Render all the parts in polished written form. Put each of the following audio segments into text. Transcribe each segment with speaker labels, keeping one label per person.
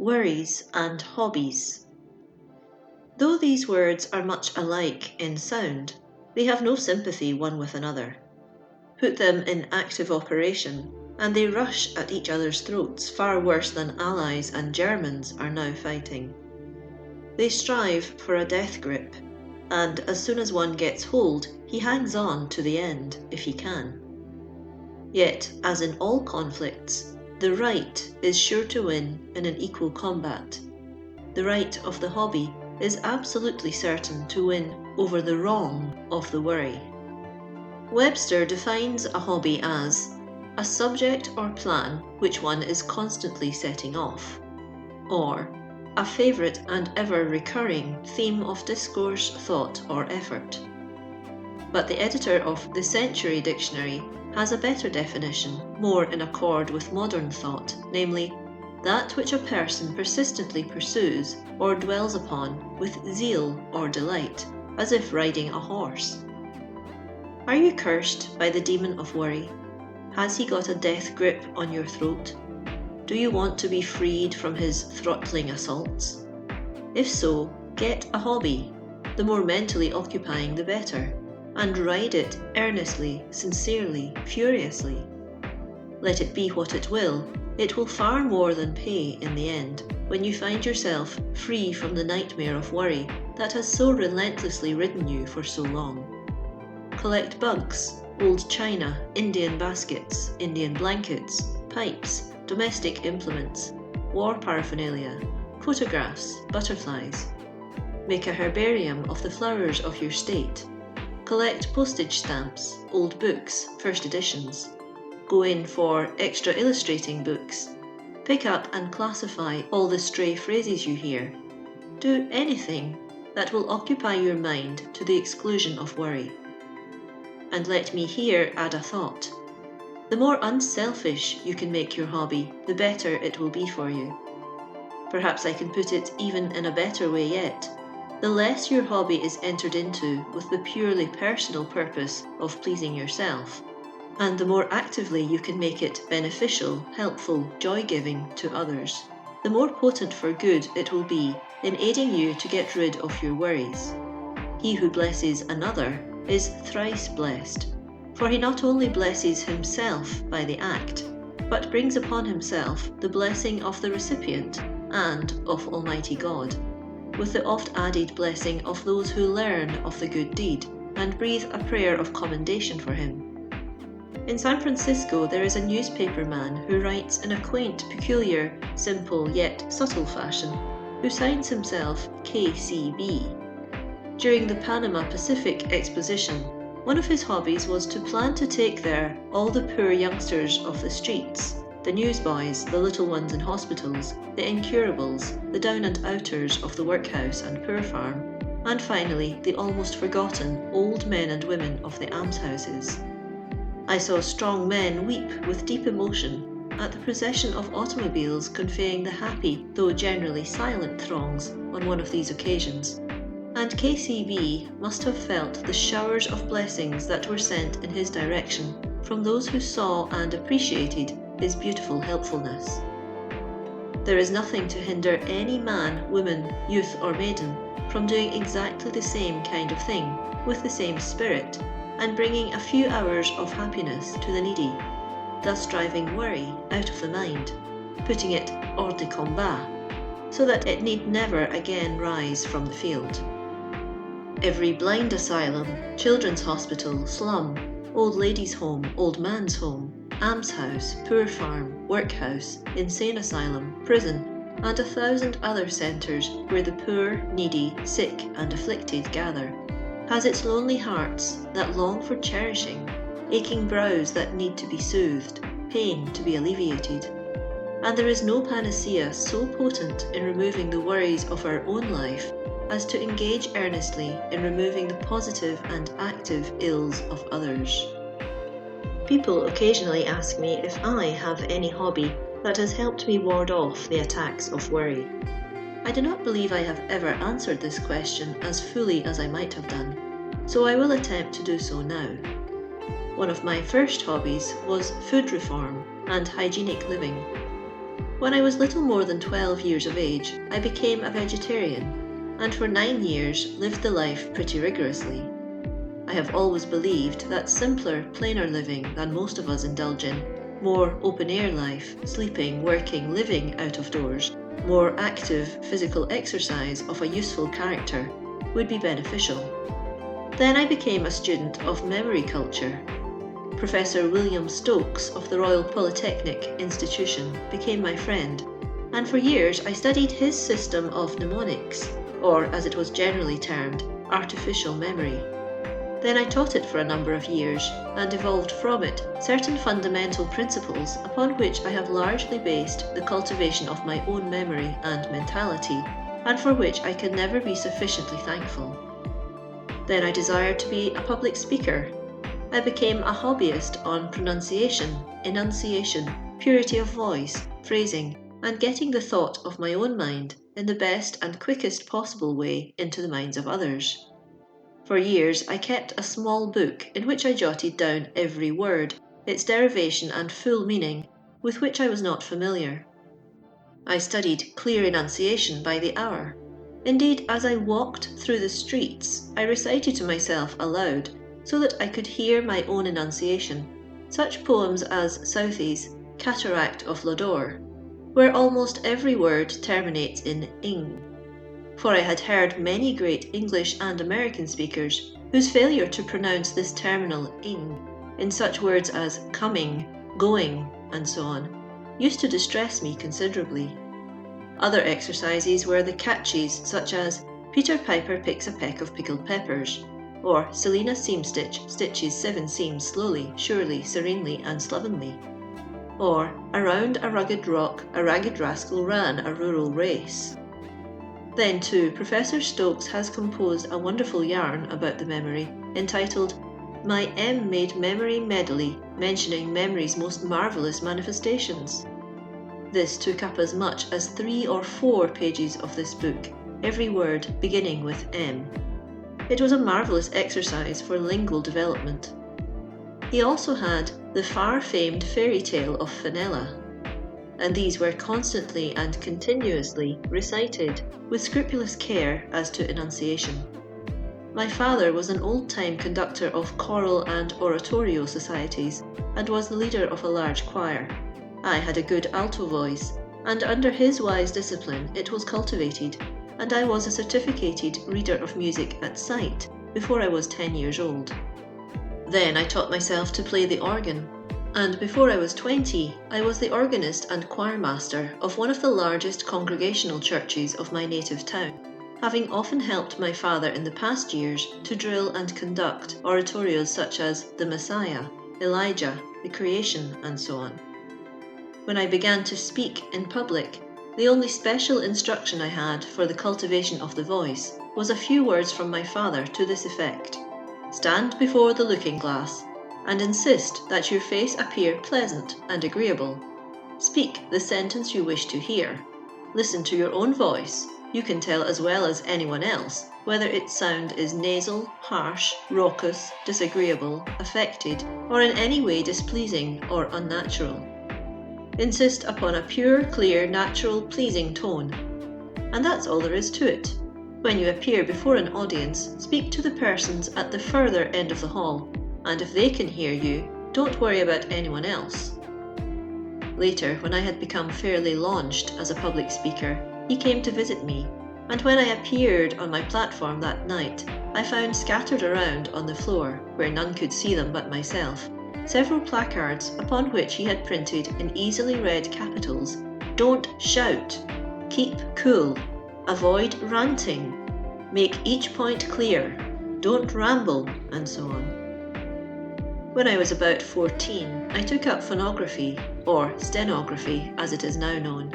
Speaker 1: worries and hobbies. Though these words are much alike in sound, they have no sympathy one with another. Put them in active operation, and they rush at each other's throats far worse than Allies and Germans are now fighting. They strive for a death grip, and as soon as one gets hold, he hangs on to the end if he can. Yet, as in all conflicts, the right is sure to win in an equal combat. The right of the hobby is absolutely certain to win over the wrong of the worry. Webster defines a hobby as a subject or plan which one is constantly setting off, or a favourite and ever recurring theme of discourse, thought, or effort. But the editor of the Century Dictionary has a better definition, more in accord with modern thought, namely, that which a person persistently pursues or dwells upon with zeal or delight, as if riding a horse. Are you cursed by the demon of worry? Has he got a death grip on your throat? Do you want to be freed from his throttling assaults? If so, get a hobby, the more mentally occupying the better, and ride it earnestly, sincerely, furiously. Let it be what it will far more than pay in the end, when you find yourself free from the nightmare of worry that has so relentlessly ridden you for so long. Collect bugs, old china, Indian baskets, Indian blankets, pipes, domestic implements, war paraphernalia, photographs, butterflies. Make a herbarium of the flowers of your state. Collect postage stamps, old books, first editions. Go in for extra illustrating books. Pick up and classify all the stray phrases you hear. Do anything that will occupy your mind to the exclusion of worry. And let me here add a thought. The more unselfish you can make your hobby, the better it will be for you. Perhaps I can put it even in a better way yet. The less your hobby is entered into with the purely personal purpose of pleasing yourself, and the more actively you can make it beneficial, helpful, joy-giving to others, the more potent for good it will be in aiding you to get rid of your worries. He who blesses another is thrice blessed, for he not only blesses himself by the act, but brings upon himself the blessing of the recipient and of Almighty God, with the oft-added blessing of those who learn of the good deed and breathe a prayer of commendation for him. In San Francisco there is a newspaper man who writes in a quaint, peculiar, simple yet subtle fashion, who signs himself KCB. During the Panama Pacific Exposition, one of his hobbies was to plan to take there all the poor youngsters of the streets, the newsboys, the little ones in hospitals, the incurables, the down-and-outers of the workhouse and poor farm, and finally the almost forgotten old men and women of the almshouses. I saw strong men weep with deep emotion at the procession of automobiles conveying the happy, though generally silent throngs on one of these occasions, and KCB must have felt the showers of blessings that were sent in his direction from those who saw and appreciated his beautiful helpfulness. There is nothing to hinder any man, woman, youth or maiden from doing exactly the same kind of thing with the same spirit, and bringing a few hours of happiness to the needy, thus driving worry out of the mind, putting it hors de combat, so that it need never again rise from the field. Every blind asylum, children's hospital, slum, old ladies' home, old man's home, almshouse, poor farm, workhouse, insane asylum, prison, and 1,000 other centres where the poor, needy, sick and afflicted gather, has its lonely hearts that long for cherishing, aching brows that need to be soothed, pain to be alleviated. And there is no panacea so potent in removing the worries of our own life as to engage earnestly in removing the positive and active ills of others. People occasionally ask me if I have any hobby that has helped me ward off the attacks of worry. I do not believe I have ever answered this question as fully as I might have done, so I will attempt to do so now. One of my first hobbies was food reform and hygienic living. When I was little more than 12 years of age, I became a vegetarian, and for 9 years lived the life pretty rigorously. I have always believed that simpler, plainer living than most of us indulge in, more open-air life, sleeping, working, living out of doors, more active physical exercise of a useful character, would be beneficial. Then I became a student of memory culture. Professor William Stokes of the Royal Polytechnic Institution became my friend, and for years I studied his system of mnemonics, or as it was generally termed, artificial memory. Then I taught it for a number of years, and evolved from it certain fundamental principles upon which I have largely based the cultivation of my own memory and mentality, and for which I can never be sufficiently thankful. Then I desired to be a public speaker. I became a hobbyist on pronunciation, enunciation, purity of voice, phrasing, and getting the thought of my own mind in the best and quickest possible way into the minds of others. For years I kept a small book in which I jotted down every word, its derivation and full meaning, with which I was not familiar. I studied clear enunciation by the hour. Indeed, as I walked through the streets, I recited to myself aloud, so that I could hear my own enunciation, such poems as Southey's Cataract of Lodore, where almost every word terminates in ing. For I had heard many great English and American speakers whose failure to pronounce this terminal ing in such words as coming, going, and so on, used to distress me considerably. Other exercises were the catches such as Peter Piper picks a peck of pickled peppers, or Selina Seamstitch stitches 7 seams slowly, surely, serenely, and slovenly, or around a rugged rock a ragged rascal ran a rural race. Then too, Professor Stokes has composed a wonderful yarn about the memory, entitled My M Made Memory Medley, mentioning memory's most marvellous manifestations. This took up as much as 3 or 4 pages of this book, every word beginning with M. It was a marvellous exercise for lingual development. He also had the far-famed fairy tale of Fenella, and these were constantly and continuously recited with scrupulous care as to enunciation. My father was an old-time conductor of choral and oratorio societies, and was the leader of a large choir. I had a good alto voice, and under his wise discipline it was cultivated, and I was a certificated reader of music at sight before I was 10 years old. Then I taught myself to play the organ, and before I was 20, I was the organist and choirmaster of one of the largest congregational churches of my native town, having often helped my father in the past years to drill and conduct oratorios such as The Messiah, Elijah, The Creation, and so on. When I began to speak in public, the only special instruction I had for the cultivation of the voice was a few words from my father to this effect: Stand before the looking-glass, and insist that your face appear pleasant and agreeable. Speak the sentence you wish to hear. Listen to your own voice. You can tell as well as anyone else whether its sound is nasal, harsh, raucous, disagreeable, affected, or in any way displeasing or unnatural. Insist upon a pure, clear, natural, pleasing tone. And that's all there is to it. When you appear before an audience, speak to the persons at the further end of the hall, and if they can hear you, don't worry about anyone else. Later, when I had become fairly launched as a public speaker, he came to visit me, and when I appeared on my platform that night, I found scattered around on the floor, where none could see them but myself, several placards upon which he had printed in easily read capitals, Don't shout, keep cool, avoid ranting, make each point clear, don't ramble, and so on. When I was about 14, I took up phonography, or stenography as it is now known.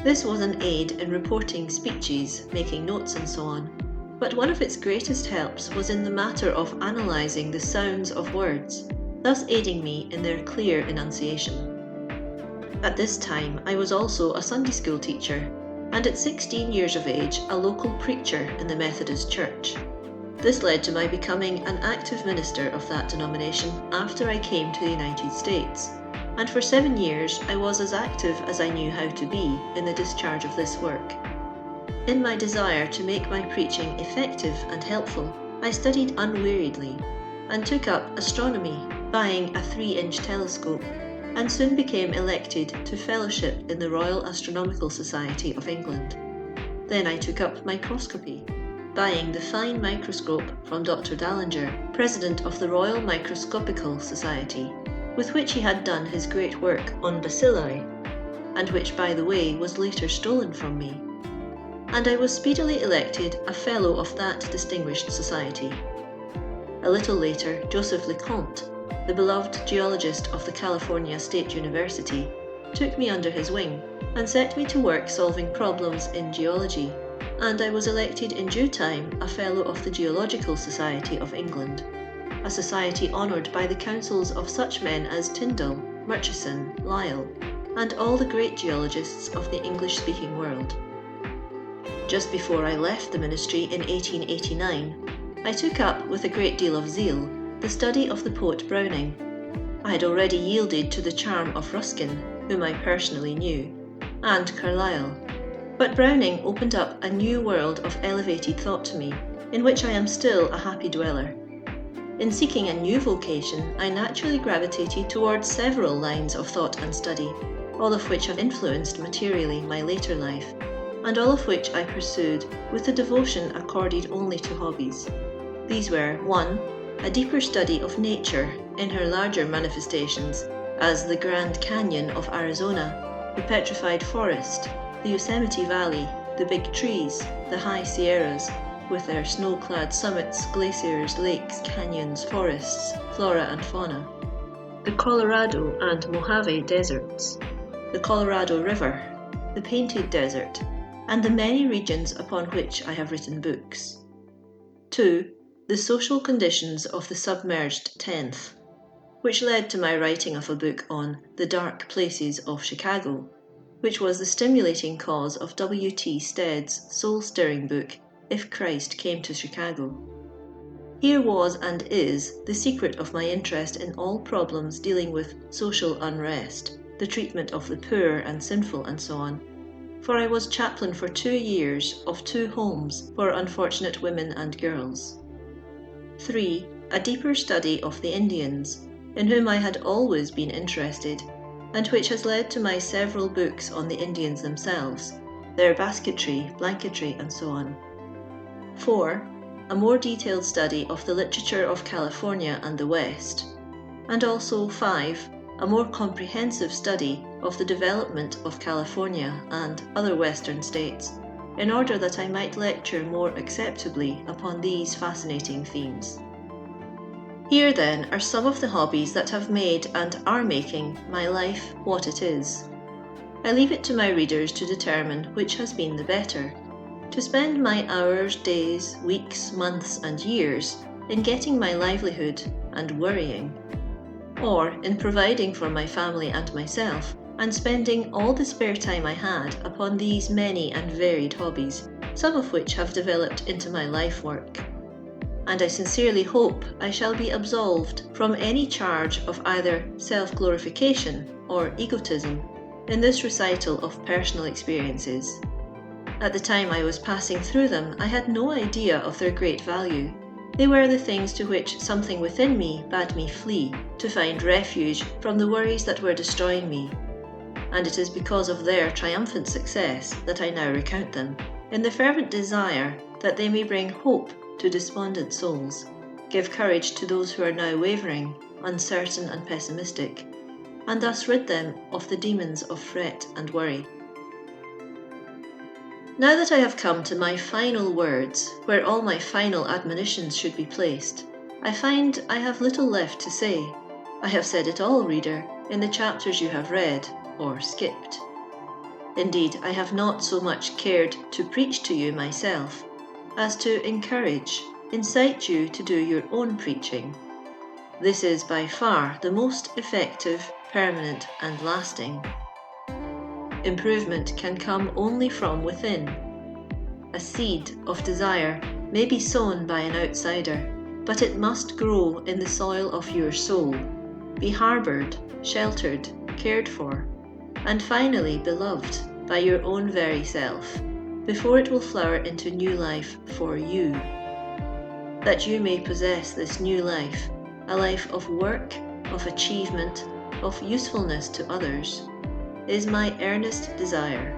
Speaker 1: This was an aid in reporting speeches, making notes and so on, but one of its greatest helps was in the matter of analysing the sounds of words, thus aiding me in their clear enunciation. At this time I was also a Sunday school teacher, and at 16 years of age a local preacher in the Methodist Church. This led to my becoming an active minister of that denomination after I came to the United States, and for 7 years I was as active as I knew how to be in the discharge of this work. In my desire to make my preaching effective and helpful, I studied unweariedly and took up astronomy, buying a 3-inch telescope, and soon became elected to fellowship in the Royal Astronomical Society of England. Then I took up microscopy, buying the fine microscope from Dr. Dallinger, President of the Royal Microscopical Society, with which he had done his great work on bacilli, and which, by the way, was later stolen from me. And I was speedily elected a Fellow of that distinguished society. A little later, Joseph LeConte, the beloved geologist of the California State University, took me under his wing and set me to work solving problems in geology, and I was elected in due time a Fellow of the Geological Society of England, a society honoured by the counsels of such men as Tyndall, Murchison, Lyell, and all the great geologists of the English-speaking world. Just before I left the ministry in 1889, I took up, with a great deal of zeal, the study of the poet Browning. I had already yielded to the charm of Ruskin, whom I personally knew, and Carlyle. But Browning opened up a new world of elevated thought to me, in which I am still a happy dweller. In seeking a new vocation, I naturally gravitated towards several lines of thought and study, all of which have influenced materially my later life, and all of which I pursued with the devotion accorded only to hobbies. These were 1. A deeper study of nature in her larger manifestations, as the Grand Canyon of Arizona, the Petrified Forest, the Yosemite Valley, the big trees, the high Sierras, with their snow-clad summits, glaciers, lakes, canyons, forests, flora and fauna, the Colorado and Mojave deserts, the Colorado River, the Painted Desert, and the many regions upon which I have written books. 2. The social conditions of the submerged tenth, which led to my writing of a book on The Dark Places of Chicago, which was the stimulating cause of W.T. Stead's soul-stirring book, If Christ Came to Chicago. Here was and is the secret of my interest in all problems dealing with social unrest, the treatment of the poor and sinful and so on, for I was chaplain for 2 years of 2 homes for unfortunate women and girls. 3. A deeper study of the Indians, in whom I had always been interested, and which has led to my several books on the Indians themselves, their basketry, blanketry, and so on. 4. A more detailed study of the literature of California and the West, and also 5. A more comprehensive study of the development of California and other Western states, in order that I might lecture more acceptably upon these fascinating themes. Here then are some of the hobbies that have made and are making my life what it is. I leave it to my readers to determine which has been the better: to spend my hours, days, weeks, months and years in getting my livelihood and worrying, or in providing for my family and myself and spending all the spare time I had upon these many and varied hobbies, some of which have developed into my life work. And I sincerely hope I shall be absolved from any charge of either self-glorification or egotism in this recital of personal experiences. At the time I was passing through them, I had no idea of their great value. They were the things to which something within me bade me flee, to find refuge from the worries that were destroying me. And it is because of their triumphant success that I now recount them, in the fervent desire that they may bring hope to despondent souls, give courage to those who are now wavering, uncertain and pessimistic, and thus rid them of the demons of fret and worry. Now that I have come to my final words, where all my final admonitions should be placed, I find I have little left to say. I have said it all, reader, in the chapters you have read, or skipped. Indeed, I have not so much cared to preach to you myself, as to encourage, incite you to do your own preaching. This is by far the most effective, permanent, and lasting. Improvement can come only from within. A seed of desire may be sown by an outsider, but it must grow in the soil of your soul. be harboured, sheltered, cared for, and finally beloved by your own very self, before it will flower into new life for you. That you may possess this new life, a life of work, of achievement, of usefulness to others, is my earnest desire,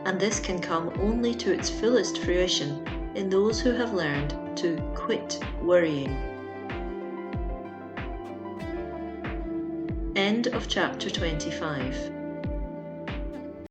Speaker 1: and this can come only to its fullest fruition in those who have learned to quit worrying. End of chapter 25.